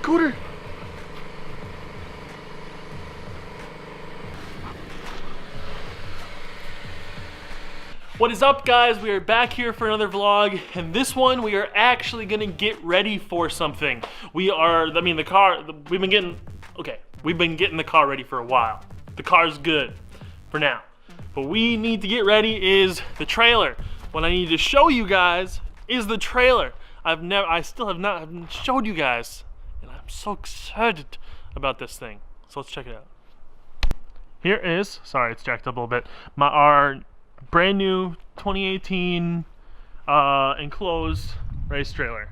Scooter. What is up, guys? We are back here for another vlog, and this one we are actually gonna get ready for something. We've been getting the car ready for a while. The car's good for now, but we need to get ready is the trailer. What I need to show you guys is the trailer. I still have not showed you guys, and I'm so excited about this thing. So let's check it out. Here is, sorry, it's jacked up a little bit, our brand new 2018 enclosed race trailer.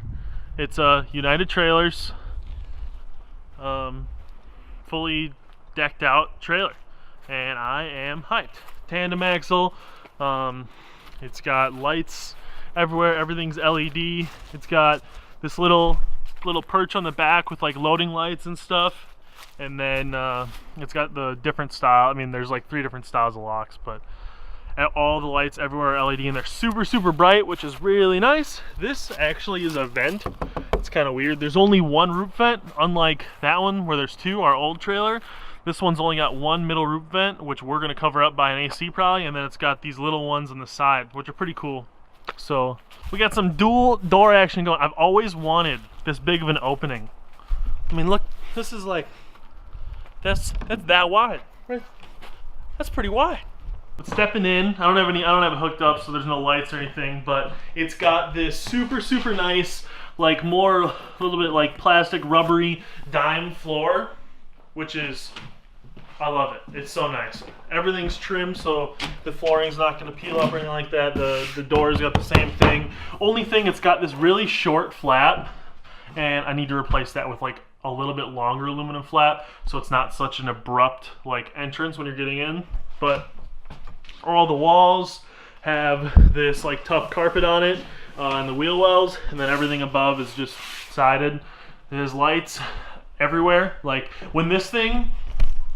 It's a United Trailers fully decked out trailer, and I am hyped. Tandem axle, it's got lights everywhere, everything's LED. It's got this little perch on the back with like loading lights and stuff, and then it's got the different style. I mean, there's like 3 different styles of locks, but all the lights everywhere are LED, and they're super bright, which is really nice. This actually is a vent. It's kind of weird. There's only one roof vent, unlike that one where there's 2, our old trailer. This one's only got 1 middle roof vent, which we're gonna cover up by an AC probably, and then it's got these little ones on the side, which are pretty cool. So we got some dual door action going. I've always wanted this big of an opening. I mean, look, this is like, that's that wide, right? That's pretty wide. But stepping in, I don't have it hooked up, so there's no lights or anything, but it's got this super nice, like a little bit like plastic rubbery dime floor, which is, I love it. It's so nice. Everything's trimmed, so the flooring's not gonna peel up or anything like that. The door's got the same thing. Only thing, it's got this really short flap, and I need to replace that with like a little bit longer aluminum flap, so it's not such an abrupt like entrance when you're getting in. But all the walls have this like tough carpet on it, and the wheel wells, and then everything above is just sided. There's lights everywhere. Like when this thing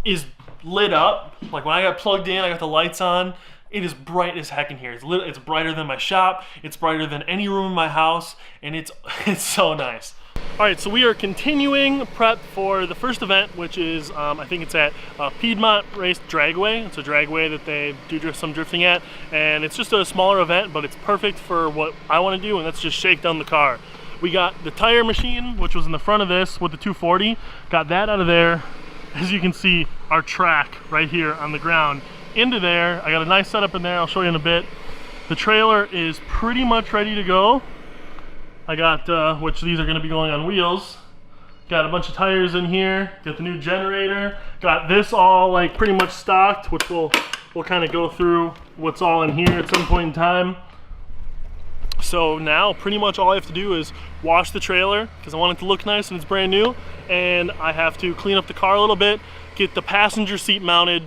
is lit up, like when I got plugged in, I got the lights on, it is bright as heck in here. It's brighter than my shop, it's brighter than any room in my house, and it's so nice. Alright, so we are continuing prep for the first event, which is, I think it's at Piedmont Race Dragway. It's a dragway that they do some drifting at, and it's just a smaller event, but it's perfect for what I want to do, and that's just shake down the car. We got the tire machine, which was in the front of this with the 240, got that out of there. As you can see, our track right here on the ground into there. I got a nice setup in there, I'll show you in a bit. The trailer is pretty much ready to go. I got, which these are gonna be going on wheels. Got a bunch of tires in here, got the new generator, got this all like pretty much stocked, which we'll kind of go through what's all in here at some point in time. So now pretty much all I have to do is wash the trailer because I want it to look nice and it's brand new, and I have to clean up the car a little bit, get the passenger seat mounted,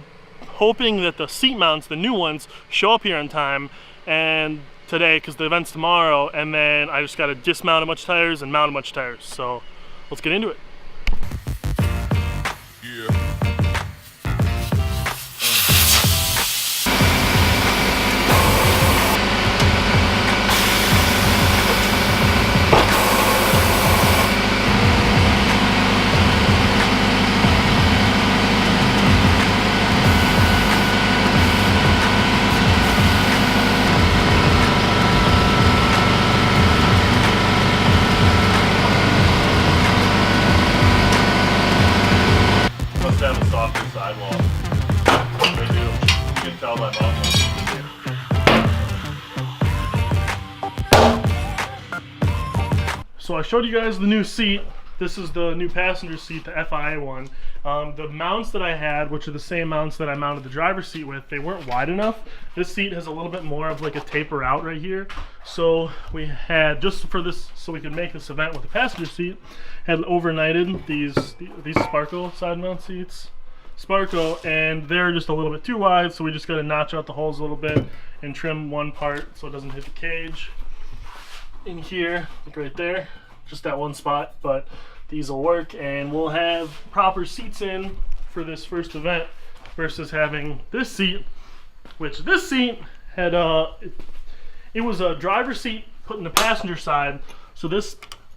hoping that the seat mounts, the new ones, show up here on time and today because the event's tomorrow, and then I just got to dismount a bunch of tires and mount a bunch of tires. So let's get into it. Yeah. So I showed you guys the new seat. This is the new passenger seat, the FIA one. The mounts that I had, which are the same mounts that I mounted the driver's seat with, they weren't wide enough. This seat has a little bit more of like a taper out right here. So we had, just for this, so we could make this event with the passenger seat, had overnighted these Sparko side mount seats. Sparko, and they're just a little bit too wide, so we just got to notch out the holes a little bit and trim one part so it doesn't hit the cage. In here, like right there, just that one spot, but these will work, and we'll have proper seats in for this first event versus having this seat, which this seat had it was a driver's seat put in the passenger side, so this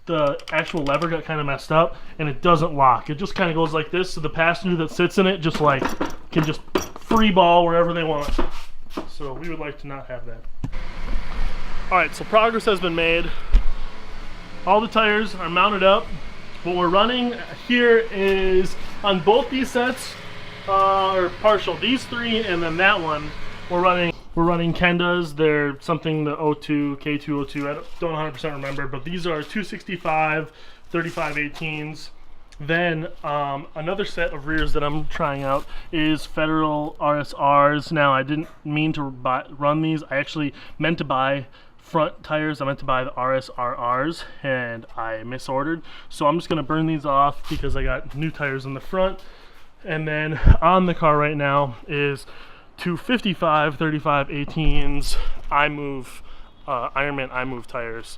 the actual lever got kind of messed up and it doesn't lock. It just kind of goes like this, so the passenger that sits in it just like can just free ball wherever they want. So we would like to not have that. Alright, so progress has been made. All the tires are mounted up. What we're running here is on both these sets, or partial, these three and then that one, we're running Kendas. They're something the K202, I don't 100% remember, but these are 265 3518s. Then another set of rears that I'm trying out is Federal RSRs. Now I didn't mean to run these. I actually meant to buy front tires. I meant to buy the RSRRs and I misordered. So I'm just gonna burn these off because I got new tires in the front. And then on the car right now is 255 3518s iMove Ironman iMove tires.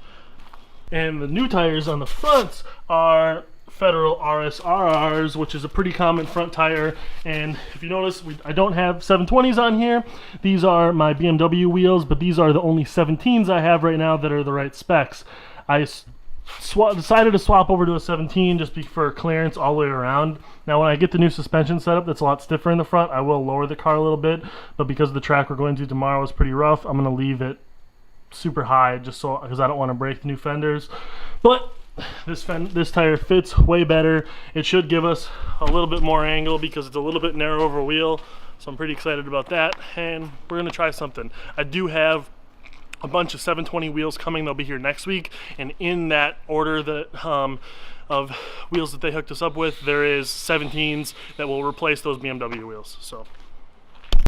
And the new tires on the fronts are Federal RSRRs, which is a pretty common front tire. And if you notice, I don't have 720s on here. These are my BMW wheels, but these are the only 17s I have right now that are the right specs. I decided to swap over to a 17 just for clearance all the way around. Now when I get the new suspension setup that's a lot stiffer in the front, I will lower the car a little bit, but because the track we're going to tomorrow is pretty rough, I'm going to leave it super high just so because I don't want to break the new fenders. But this tire fits way better. It should give us a little bit more angle because it's a little bit narrow over wheel, so I'm pretty excited about that, and we're going to try something. I do have a bunch of 720 wheels coming. They'll be here next week, and in that order that of wheels that they hooked us up with, there is 17s that will replace those BMW wheels. So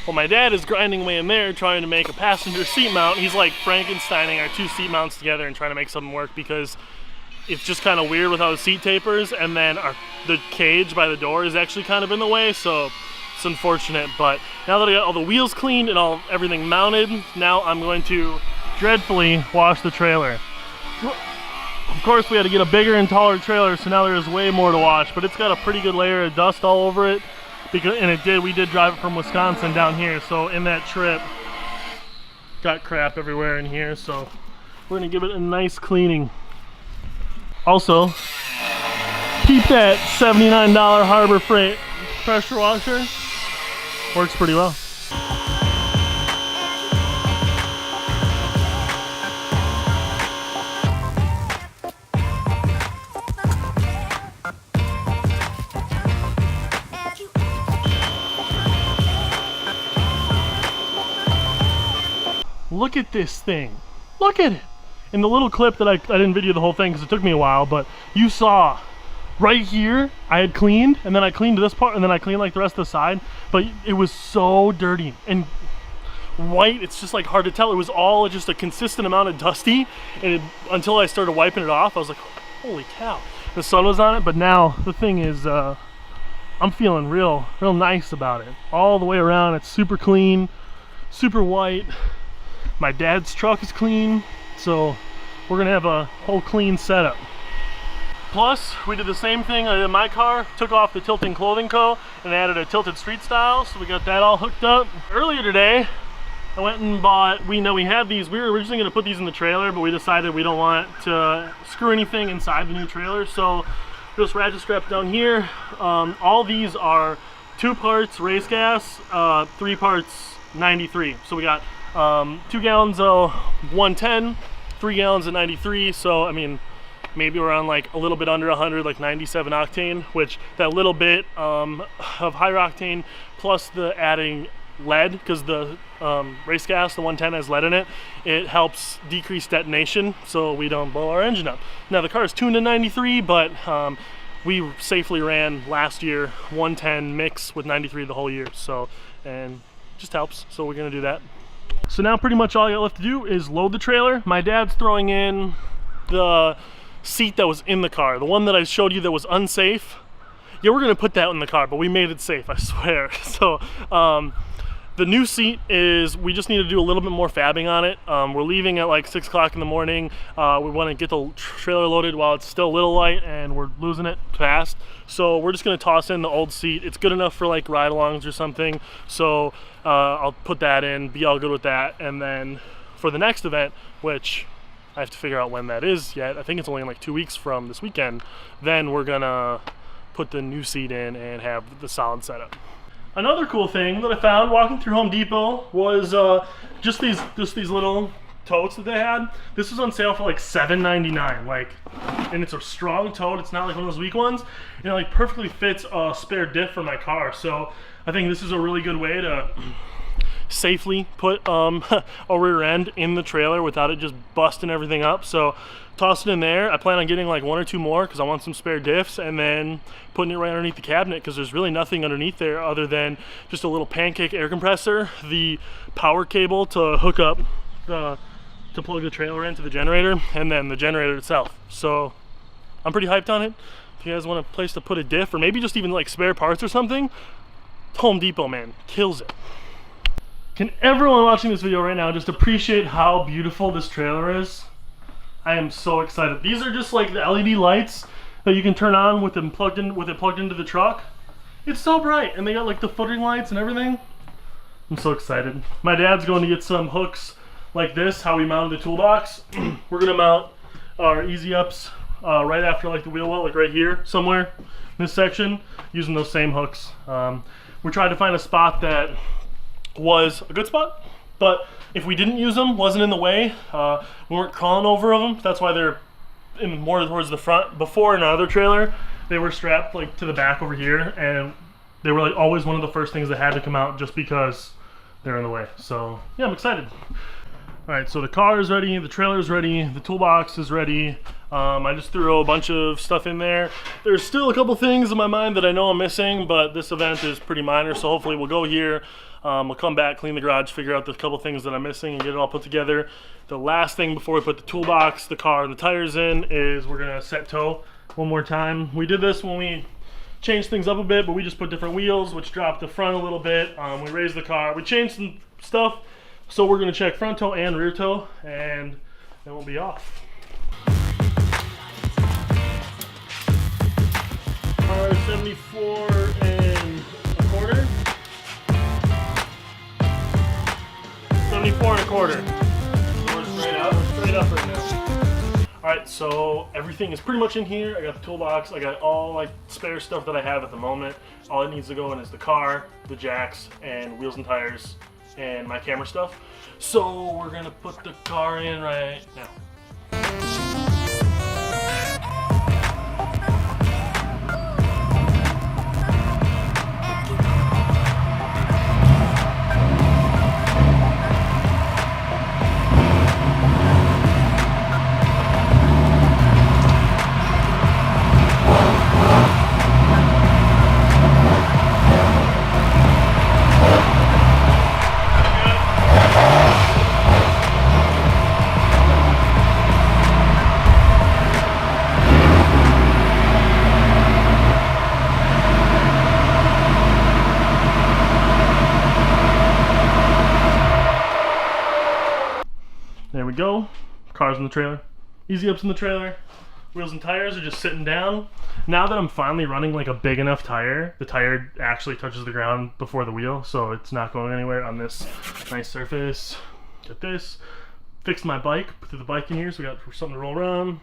well, my dad is grinding away in there trying to make a passenger seat mount. He's like Frankensteining our two seat mounts together and trying to make something work because it's just kind of weird with how the seat tapers, and then the cage by the door is actually kind of in the way, so it's unfortunate. But now that I got all the wheels cleaned and everything mounted, now I'm going to dreadfully wash the trailer. Of course we had to get a bigger and taller trailer, so now there's way more to wash, but it's got a pretty good layer of dust all over it and we did drive it from Wisconsin down here, so in that trip got crap everywhere in here, so we're gonna give it a nice cleaning. Also, keep that $79 Harbor Freight pressure washer. Works pretty well. Look at this thing. Look at it. In the little clip that I didn't video the whole thing because it took me a while, but you saw right here I had cleaned, and then I cleaned this part, and then I cleaned like the rest of the side, but it was so dirty and white, it's just like hard to tell. It was all just a consistent amount of dusty, and until I started wiping it off, I was like, holy cow. The sun was on it, but now the thing is, I'm feeling real nice about it. All the way around, it's super clean, super white. My dad's truck is clean. So we're gonna have a whole clean setup. Plus, we did the same thing in my car, took off the tilting clothing co and added a tilted street style, so we got that all hooked up. Earlier today, I went and bought, we had these, we were originally gonna put these in the trailer, but we decided we don't want to screw anything inside the new trailer, so just ratchet straps down here. All these are 2 parts race gas, 3 parts 93. So we got 2 gallons of 110, 3 gallons of 93, so I mean maybe around like a little bit under 100, like 97 octane, which that little bit of higher octane plus the adding lead, because the race gas, the 110 has lead in it, it helps decrease detonation so we don't blow our engine up. Now the car is tuned to 93, but we safely ran last year 110 mix with 93 the whole year, so, and just helps, so we're gonna do that. So now pretty much all I got left to do is load the trailer. My dad's throwing in the seat that was in the car, the one that I showed you that was unsafe. Yeah, we're gonna put that in the car, but we made it safe, I swear. So the new seat is, we just need to do a little bit more fabbing on it. We're leaving at like 6 o'clock in the morning. We want to get the trailer loaded while it's still a little light, and we're losing it fast. So we're just gonna toss in the old seat. It's good enough for like ride-alongs or something. So I'll put that in, be all good with that. And then for the next event, which I have to figure out when that is yet. I think it's only in like 2 weeks from this weekend. Then we're gonna put the new seat in and have the solid setup. Another cool thing that I found walking through Home Depot was just these little totes that they had. This was on sale for like $7.99. Like, and it's a strong tote. It's not like one of those weak ones. And it like perfectly fits a spare diff for my car. So I think this is a really good way to safely put a rear end in the trailer without it just busting everything up. So toss it in there. I plan on getting like 1 or 2 more because I want some spare diffs, and then putting it right underneath the cabinet because there's really nothing underneath there other than just a little pancake air compressor, the power cable to hook up to plug the trailer into the generator, and then the generator itself. So I'm pretty hyped on it. If you guys want a place to put a diff or maybe just even like spare parts or something, Home Depot, man, kills it. Can everyone watching this video right now just appreciate how beautiful this trailer is? I am so excited. These are just like the LED lights that you can turn on with it plugged into the truck. It's so bright, and they got like the footing lights and everything. I'm so excited. My dad's going to get some hooks like this, how we mounted the toolbox. We're gonna mount our easy ups right after like the wheel well, like right here somewhere in this section, using those same hooks. We tried to find a spot that was a good spot, but if we didn't use them, wasn't in the way, we weren't crawling over them. That's why they're in more towards the front. Before in our other trailer, they were strapped like to the back over here, and they were like always one of the first things that had to come out just because they're in the way. So yeah, I'm excited. All right, so the car is ready, the trailer is ready, the toolbox is ready. I just threw a bunch of stuff in there. There's still a couple things in my mind that I know I'm missing, but this event is pretty minor, so hopefully we'll go here. We'll come back, clean the garage, figure out the couple things that I'm missing, and get it all put together. The last thing before we put the toolbox, the car, and the tires in is we're gonna set tow one more time. We did this when we changed things up a bit, but we just put different wheels, which dropped the front a little bit. We raised the car, we changed some stuff. So we're gonna check front tow and rear tow, and then we'll be off. Car 74 and a quarter. 74 and a quarter. So we're straight up right now. All right, so everything is pretty much in here. I got the toolbox. I got all like spare stuff that I have at the moment. All it needs to go in is the car, the jacks, and wheels and tires, and my camera stuff. So we're gonna put the car in right now. There we go. Car's in the trailer. Easy ups in the trailer. Wheels and tires are just sitting down. Now that I'm finally running like a big enough tire, the tire actually touches the ground before the wheel, so it's not going anywhere on this nice surface. Get this. Fixed my bike, put the bike in here, so we got something to roll around.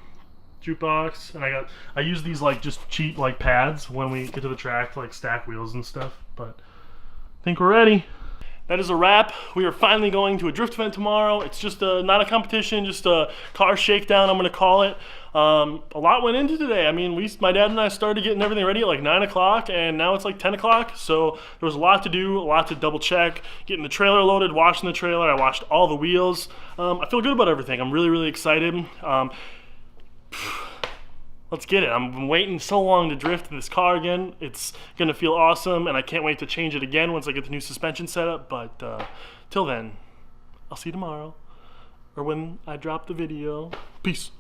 Jukebox, and I use these like just cheap like pads when we get to the track to like stack wheels and stuff, but I think we're ready. That is a wrap. We are finally going to a drift event tomorrow. It's just not a competition, just a car shakedown, I'm gonna call it. A lot went into today. I mean, my dad and I started getting everything ready at like 9 o'clock, and now it's like 10 o'clock. So there was a lot to do, a lot to double check, getting the trailer loaded, washing the trailer. I washed all the wheels. I feel good about everything. I'm really, really excited. Let's get it. I've been waiting so long to drift this car again. It's gonna feel awesome, and I can't wait to change it again once I get the new suspension set up. But till then, I'll see you tomorrow, or when I drop the video. Peace.